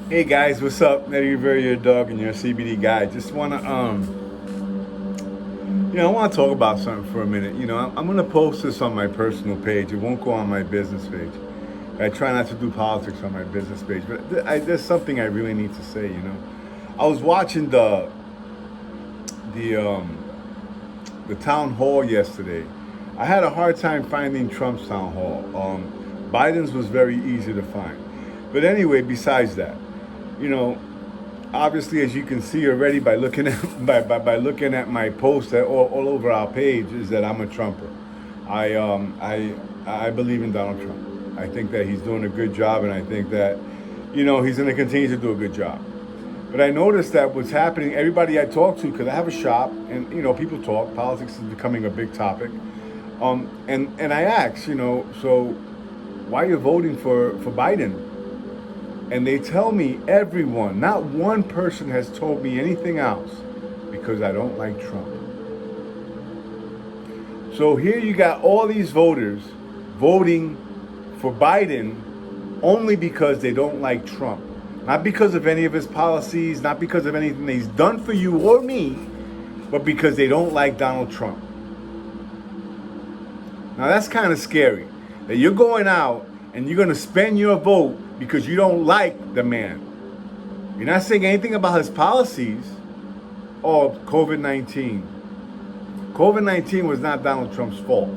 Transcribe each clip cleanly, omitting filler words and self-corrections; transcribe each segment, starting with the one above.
Hey guys, what's up? Eddie Rivera, your dog, and your CBD guy. Just wanna I want to talk about something for a minute. I'm gonna post this on my personal page. It won't go on my business page. I try not to do politics on my business page, but there's something I really need to say. I was watching the town hall yesterday. I had a hard time finding Trump's town hall. Biden's was very easy to find. But anyway, besides that, you know, obviously, as you can see already by looking at by looking at my posts all over our page, is that I'm a Trumper. I believe in Donald Trump. I think that he's doing a good job, and I think that he's going to continue to do a good job. But I noticed that what's happening, everybody I talk to, because I have a shop, and people talk. Politics is becoming a big topic. And I ask, so why are you voting for Biden? And they tell me, everyone, not one person has told me anything else, because I don't like Trump. So here you got all these voters voting for Biden only because they don't like Trump. Not because of any of his policies, not because of anything he's done for you or me, but because they don't like Donald Trump. Now that's kind of scary, that you're going out and you're going to spend your vote because you don't like the man. You're not saying anything about his policies or COVID-19. COVID-19 was not Donald Trump's fault.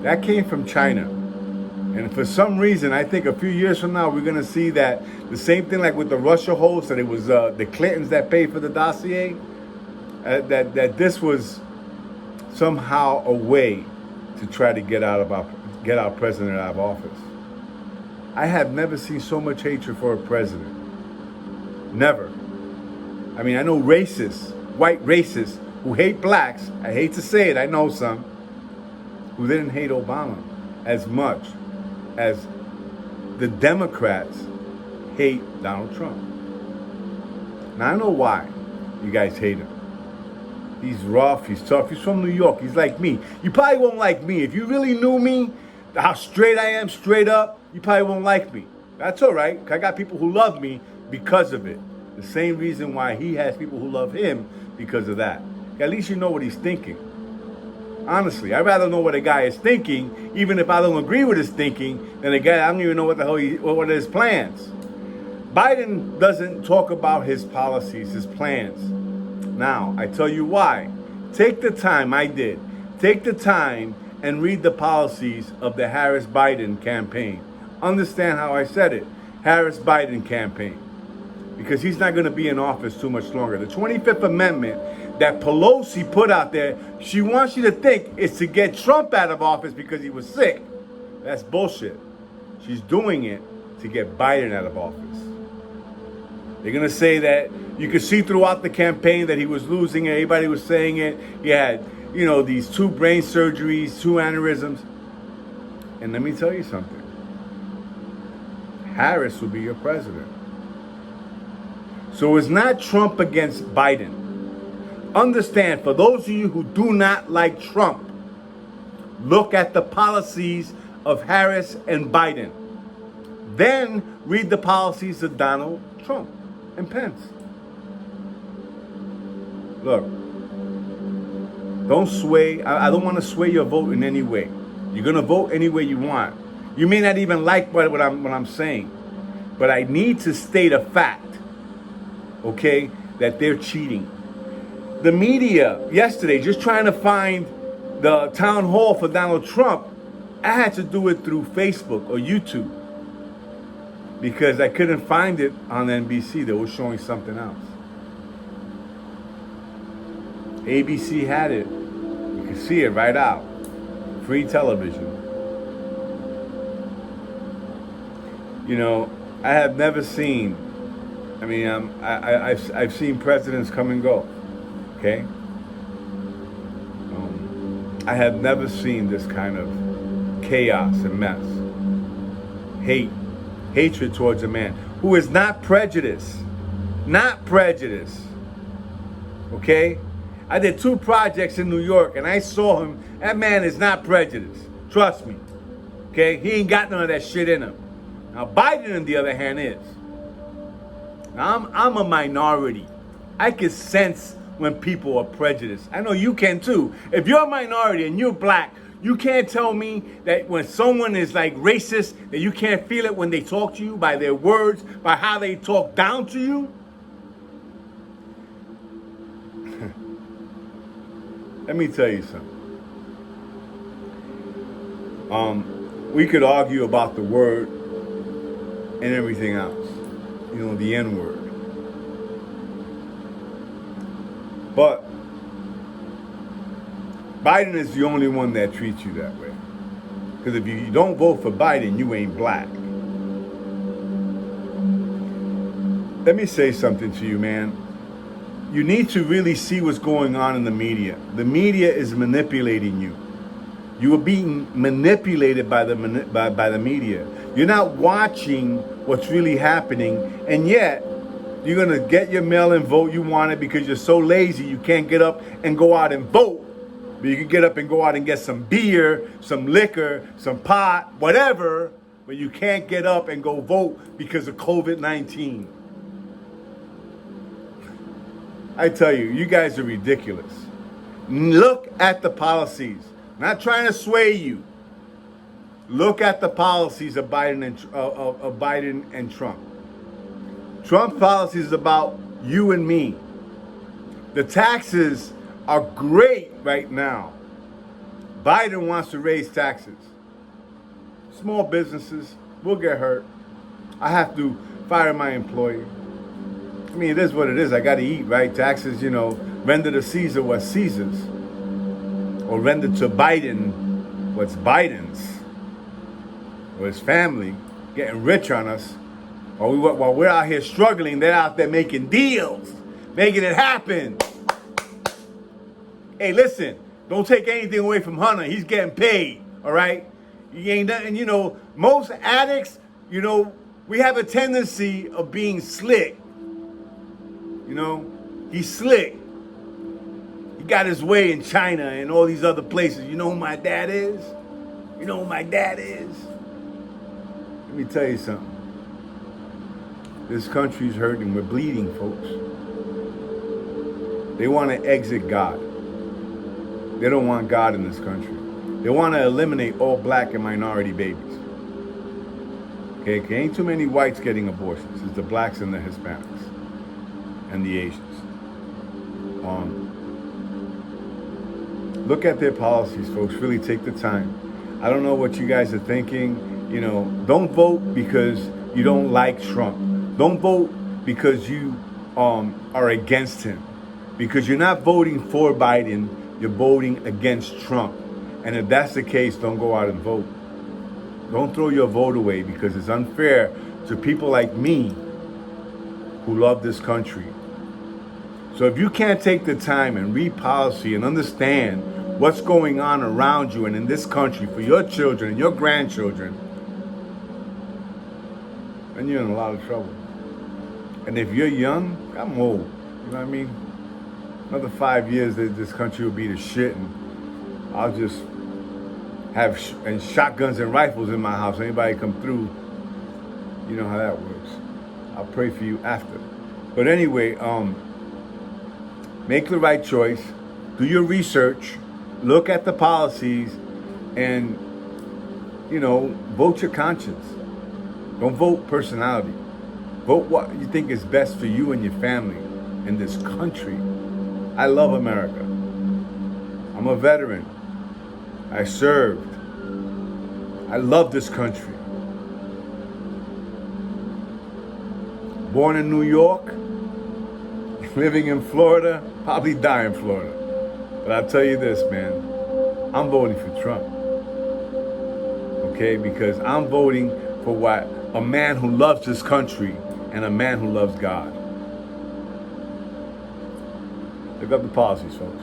That came from China. And for some reason, I think a few years from now, we're going to see that the same thing like with the Russia hoax, that it was the Clintons that paid for the dossier, that this was somehow a way to try to get our president out of office. I have never seen so much hatred for a president. Never. I mean, I know racists, white racists, who hate blacks. I hate to say it, I know some, who didn't hate Obama as much as the Democrats hate Donald Trump. Now, I know why you guys hate him. He's rough, he's tough, he's from New York, he's like me. You probably won't like me. If you really knew me, how straight I am, straight up, you probably won't like me. That's all right. I got people who love me because of it. The same reason why he has people who love him, because of that. At least you know what he's thinking. Honestly, I'd rather know what a guy is thinking, even if I don't agree with his thinking, than a guy I don't even know what the hell what are his plans. Biden doesn't talk about his policies, his plans. Now, I tell you why. Take the time, I did. Take the time and read the policies of the Harris-Biden campaign. Understand how I said it. Harris-Biden campaign. Because he's not going to be in office too much longer. The 25th Amendment that Pelosi put out there, she wants you to think it's to get Trump out of office because he was sick. That's bullshit. She's doing it to get Biden out of office. They're going to say that you could see throughout the campaign that he was losing it. Everybody was saying it. He had, these 2 brain surgeries, 2 aneurysms. And let me tell you something. Harris will be your president. So it's not Trump against Biden. Understand, for those of you who do not like Trump, look at the policies of Harris and Biden. Then read the policies of Donald Trump and Pence. Look, don't sway. I don't want to sway your vote in any way. You're going to vote any way you want. You may not even like what I'm saying, but I need to state a fact, okay, that they're cheating. The media yesterday, just trying to find the town hall for Donald Trump, I had to do it through Facebook or YouTube because I couldn't find it on NBC. They were showing something else. ABC had it. You can see it right out. Free television. I have never seen. I've seen presidents come and go. Okay. I have never seen this kind of chaos and mess. Hatred towards a man who is not prejudiced. Not prejudiced. Okay? I did 2 projects in New York and I saw him. That man is not prejudiced. Trust me. Okay? He ain't got none of that shit in him. Now, Biden, on the other hand, is. Now, I'm a minority. I can sense when people are prejudiced. I know you can too. If you're a minority and you're black, you can't tell me that when someone is like racist, that you can't feel it when they talk to you by their words, by how they talk down to you. Let me tell you something. We could argue about the word and everything else. You know, the N word. But Biden is the only one that treats you that way. Because if you don't vote for Biden, you ain't black. Let me say something to you, man. You need to really see what's going on in the media. The media is manipulating you. You are being manipulated by the media. You're not watching what's really happening, and yet you're gonna get your mail-in vote you wanted because you're so lazy you can't get up and go out and vote. But you can get up and go out and get some beer, some liquor, some pot, whatever, but you can't get up and go vote because of COVID-19. I tell you, you guys are ridiculous. Look at the policies. Not trying to sway you. Look at the policies of Biden and Trump. Trump's policy is about you and me. The taxes are great right now. Biden wants to raise taxes. Small businesses will get hurt. I have to fire my employee. I mean, it is what it is. I got to eat, right? Taxes, you know, render to Caesar what's Caesar's. Or render to Biden what's Biden's. Or his family getting rich on us. Or while we're out here struggling, they're out there making deals, making it happen. Hey, listen, don't take anything away from Hunter. He's getting paid, all right? He ain't nothing, you know, most addicts, you know, we have a tendency of being slick. You know, he's slick. He got his way in China and all these other places. You know who my dad is? You know who my dad is? Let me tell you something. This country's hurting. We're bleeding, folks. They want to exit God. They don't want God in this country. They want to eliminate all black and minority babies. Okay, ain't too many whites getting abortions. It's the blacks and the Hispanics and the Asians. Look at their policies, folks. Really take the time. I don't know what you guys are thinking. You know, don't vote because you don't like Trump. Don't vote because you are against him. Because you're not voting for Biden, you're voting against Trump. And if that's the case, don't go out and vote. Don't throw your vote away because it's unfair to people like me who love this country. So if you can't take the time and read policy and understand what's going on around you and in this country for your children and your grandchildren, then you're in a lot of trouble. And if you're young, I'm old. You know what I mean? Another 5 years, this country will be the shit, and I'll just have shotguns and rifles in my house. Anybody come through, you know how that works. I'll pray for you after. But anyway, make the right choice. Do your research. Look at the policies, and you know, vote your conscience. Don't vote personality. Vote what you think is best for you and your family in this country. I love America. I'm a veteran. I served. I love this country. Born in New York, living in Florida, probably die in Florida. But I'll tell you this, man, I'm voting for Trump. Okay, because I'm voting for what a man who loves this country and a man who loves God. Look up the policies, folks.